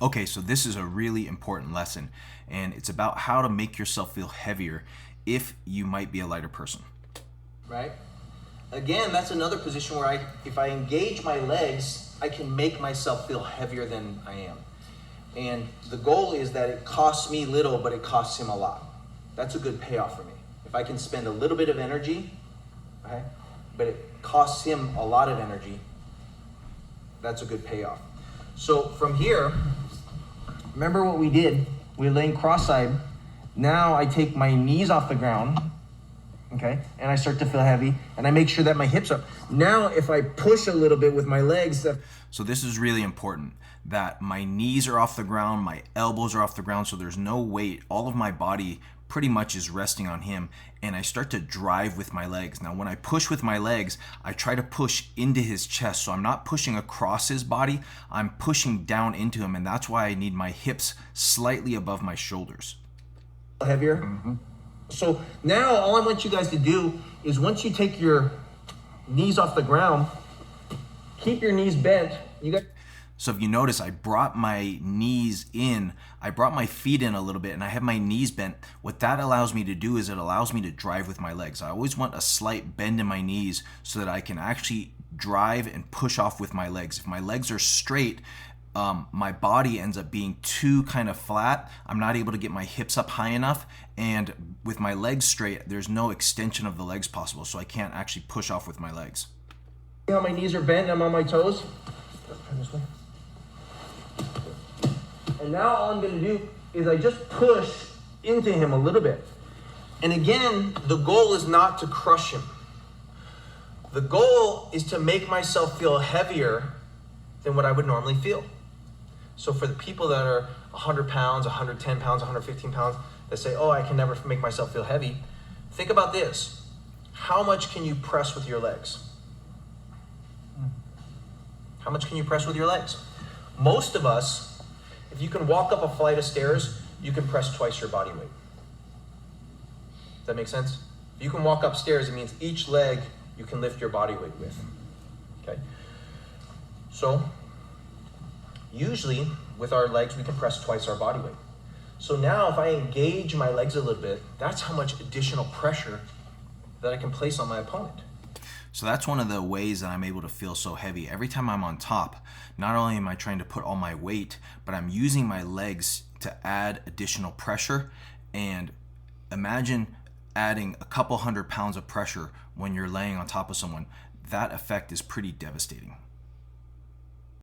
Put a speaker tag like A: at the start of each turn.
A: Okay, so this is a really important lesson, and it's about how to make yourself feel heavier if you might be a lighter person.
B: Right? Again, that's another position where if I engage my legs, I can make myself feel heavier than I am. And the goal is that it costs me little, but it costs him a lot. That's a good payoff for me. If I can spend a little bit of energy, okay, but it costs him a lot of energy, that's a good payoff. So from here, remember what we did? We were laying cross-eyed. Now I take my knees off the ground, okay, and I start to feel heavy, and I make sure that my hips are up. Now if I push a little bit with my legs,
A: So this is really important, that my knees are off the ground, my elbows are off the ground, so there's no weight. All of my body pretty much is resting on him, and I start to drive with my legs. Now when I push with my legs, I try to push into his chest, so I'm not pushing across his body, I'm pushing down into him, and that's why I need my hips slightly above my shoulders.
B: Heavier. So now all I want you guys to do is once you take your knees off the ground, keep your knees bent.
A: So if you notice, I brought my knees in, I brought my feet in a little bit, and I have my knees bent. What that allows me to do is it allows me to drive with my legs. I always want a slight bend in my knees so that I can actually drive and push off with my legs. If my legs are straight, my body ends up being too kind of flat. I'm not able to get my hips up high enough, and with my legs straight, there's no extension of the legs possible, so I can't actually push off with my legs.
B: See how my knees are bent, I'm on my toes? Turn this way. And now all I'm gonna do is I just push into him a little bit. And again, the goal is not to crush him. The goal is to make myself feel heavier than what I would normally feel. So for the people that are 100 pounds, 110 pounds, 115 pounds, that say, oh, I can never make myself feel heavy, think about this. How much can you press with your legs? How much can you press with your legs? Most of us, if you can walk up a flight of stairs, you can press twice your body weight. Does that make sense? If you can walk upstairs, it means each leg you can lift your body weight with. Okay? So, usually with our legs, we can press twice our body weight. So now if I engage my legs a little bit, that's how much additional pressure that I can place on my opponent.
A: So that's one of the ways that I'm able to feel so heavy. Every time I'm on top, not only am I trying to put all my weight, but I'm using my legs to add additional pressure. And imagine adding a couple 100 pounds of pressure when you're laying on top of someone. That effect is pretty devastating.